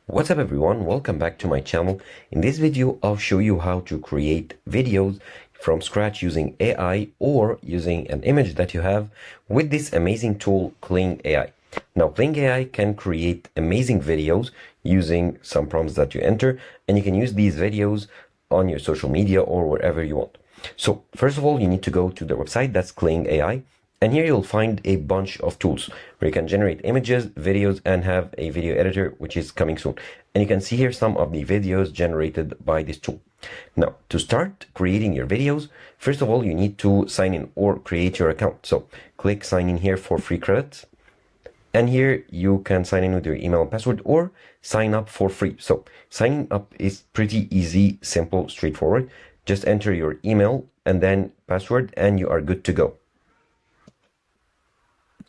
What's up everyone, welcome back to my channel. In this video I'll show you how to create videos from scratch using AI or using an image that you have with this amazing tool Kling AI. Now Kling AI can create amazing videos using some prompts that you enter, and you can use these videos on your social media or wherever you want. So first of all, you need to go to the website, that's Kling AI. And here you'll find a bunch of tools where you can generate images, videos, and have a video editor, which is coming soon. And you can see here some of the videos generated by this tool. Now, to start creating your videos, first of all, you need to sign in or create your account. So click sign in here for free credits. And here you can sign in with your email and password or sign up for free. So signing up is pretty easy, simple, straightforward. Just enter your email and then password and you are good to go.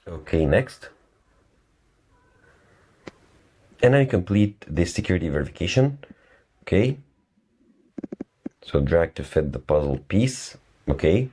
Okay, next. And I complete the security verification. Okay. So drag to fit the puzzle piece. Okay.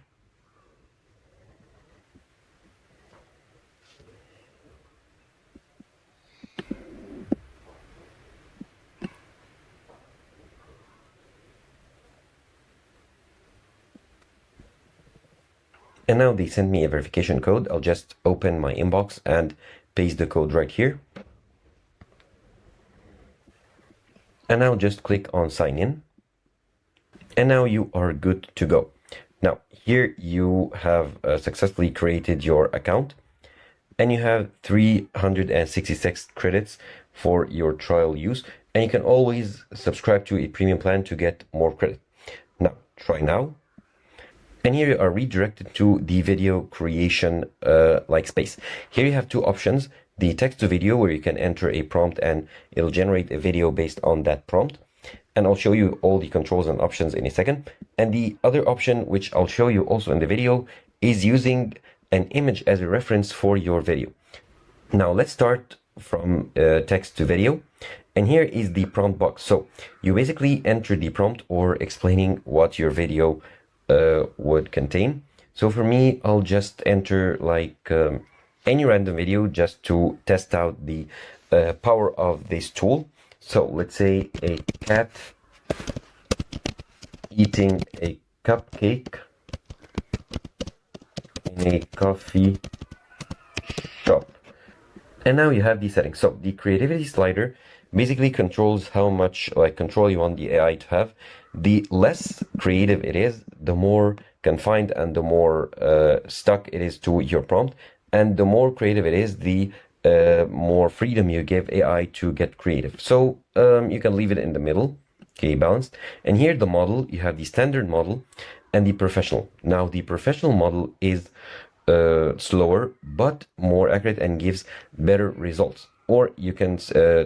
And now they sent me a verification code. I'll just open my inbox and paste the code right here. And I'll just click on sign in. And now you are good to go. Now here you have successfully created your account and you have 366 credits for your trial use. And you can always subscribe to a premium plan to get more credit. Now, try now. And here you are redirected to the video creation like space. Here you have two options, the text to video where you can enter a prompt and it'll generate a video based on that prompt. And I'll show you all the controls and options in a second. And the other option, which I'll show you also in the video, is using an image as a reference for your video. Now let's start from text to video. And here is the prompt box. So you basically enter the prompt or explaining what your video would contain. So for me, I'll just enter like any random video just to test out the power of this tool. So let's say a cat eating a cupcake in a coffee shop. And now you have these settings. So the creativity slider basically controls how much control you want the AI to have. The less creative it is, the more confined and the more stuck it is to your prompt. And the more creative it is, the more freedom you give AI to get creative. So you can leave it in the middle, okay, balanced. And here the model, you have the standard model and the professional. Now the professional model is slower but more accurate and gives better results. Or you can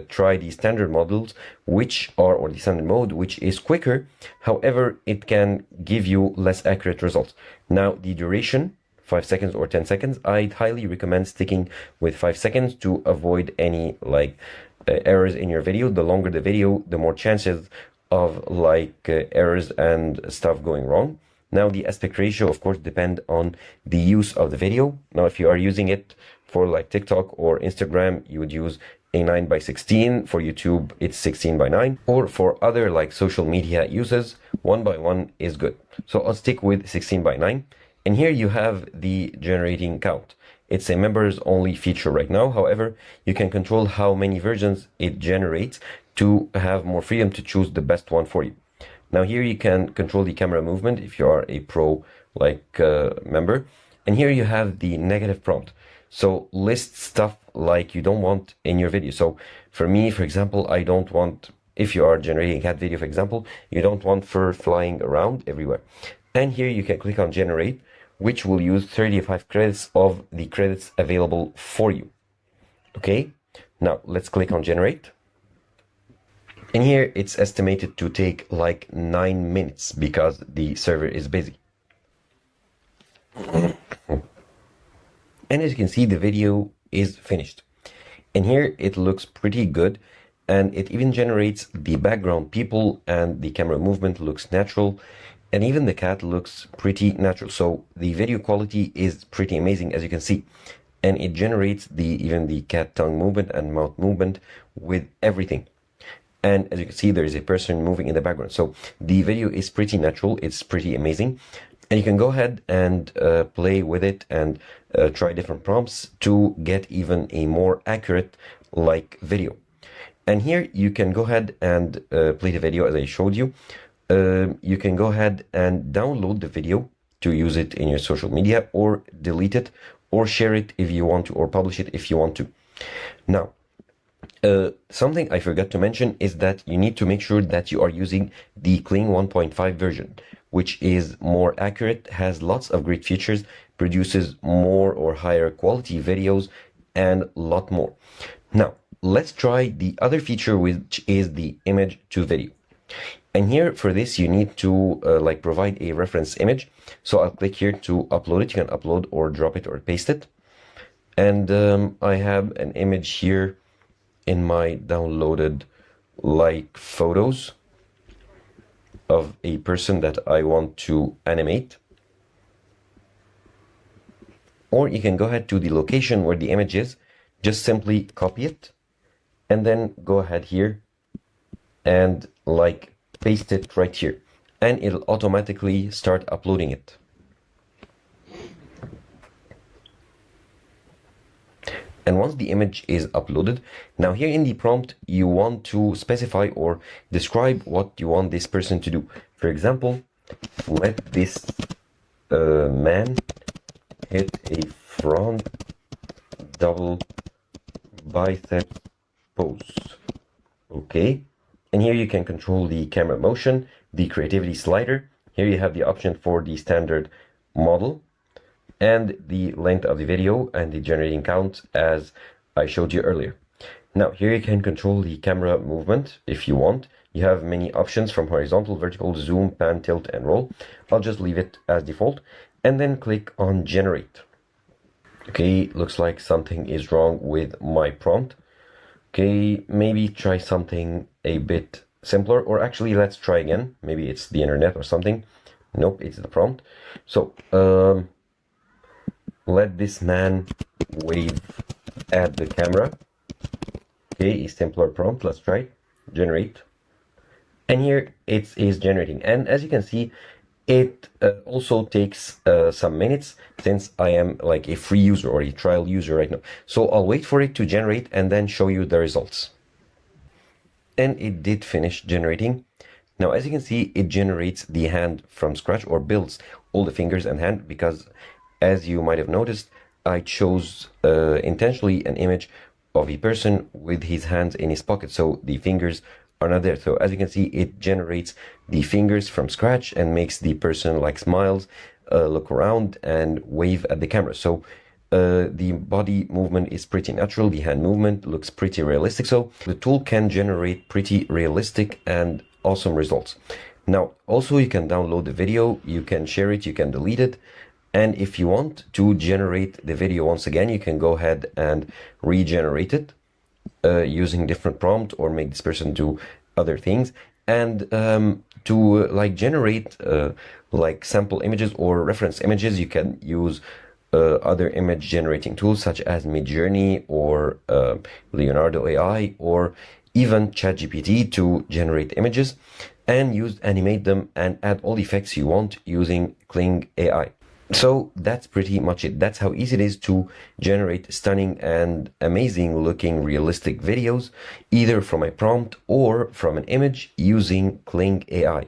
try the standard models, or the standard mode, which is quicker. However, it can give you less accurate results. Now, the duration, 5 seconds or 10 seconds, I'd highly recommend sticking with 5 seconds to avoid any errors in your video. The longer the video, the more chances of errors and stuff going wrong. Now, the aspect ratio, of course, depend on the use of the video. Now, if you are using it for TikTok or Instagram, you would use a 9:16. For YouTube, it's 16:9. Or for other social media uses, 1:1 is good. So I'll stick with 16:9. And here you have the generating count. It's a members only feature right now. However, you can control how many versions it generates to have more freedom to choose the best one for you. Now here you can control the camera movement if you are a pro member. And here you have the negative prompt. So list stuff like you don't want in your video. So for me, for example, I don't want, if you are generating a cat video, for example, you don't want fur flying around everywhere. And here you can click on generate, which will use 35 credits of the credits available for you. Okay, now let's click on generate. And here it's estimated to take 9 minutes because the server is busy. And as you can see, the video is finished. And here it looks pretty good. And it even generates the background people and the camera movement looks natural. And even the cat looks pretty natural. So the video quality is pretty amazing, as you can see. And it generates even the cat tongue movement and mouth movement with everything. And as you can see, there is a person moving in the background. So the video is pretty natural. It's pretty amazing. And you can go ahead and play with it and try different prompts to get even a more accurate like video. And here you can go ahead and play the video as I showed you. You can go ahead and download the video to use it in your social media, or delete it, or share it if you want to, or publish it if you want to. Now, something I forgot to mention is that you need to make sure that you are using the Kling 1.5 version, which is more accurate, has lots of great features, produces more or higher quality videos, and a lot more. Now, let's try the other feature, which is the image to video. And here for this, you need to like provide a reference image. So I'll click here to upload it. You can upload or drop it or paste it. And I have an image here in my downloaded like photos of a person that I want to animate. Or you can go ahead to the location where the image is, just simply copy it, and then go ahead here and like paste it right here, and it'll automatically start uploading it. And once the image is uploaded, now here in the prompt, you want to specify or describe what you want this person to do. For example, let this man hit a front double bicep pose. Okay. And here you can control the camera motion, the creativity slider. Here you have the option for the standard model, and the length of the video, and the generating count as I showed you earlier. Now here you can control the camera movement if you want. You have many options from horizontal, vertical, zoom, pan, tilt, and roll. I'll just leave it as default, and then click on generate. Okay, looks like something is wrong with my prompt. Okay, maybe try something a bit simpler, or actually let's try again. Maybe it's the internet or something. Nope, it's the prompt. So let this man wave at the camera. Okay, a simpler prompt. Let's try it. Generate. And here it is generating. And as you can see, it also takes some minutes, since I am like a free user or a trial user right now. So I'll wait for it to generate and then show you the results. And it did finish generating. Now, as you can see, it generates the hand from scratch, or builds all the fingers and hand, because as you might have noticed, I chose intentionally an image of a person with his hands in his pocket, so the fingers are not there. So as you can see, it generates the fingers from scratch and makes the person like smiles, look around, and wave at the camera. So the body movement is pretty natural. The hand movement looks pretty realistic. So the tool can generate pretty realistic and awesome results. Now, also you can download the video, you can share it, you can delete it. And if you want to generate the video once again, you can go ahead and regenerate it using different prompt, or make this person do other things. And to like generate like sample images or reference images, you can use other image generating tools such as Midjourney or Leonardo AI, or even ChatGPT to generate images, and animate them and add all the effects you want using Kling AI. So that's pretty much it. That's how easy it is to generate stunning and amazing looking realistic videos, either from a prompt or from an image, using Kling AI.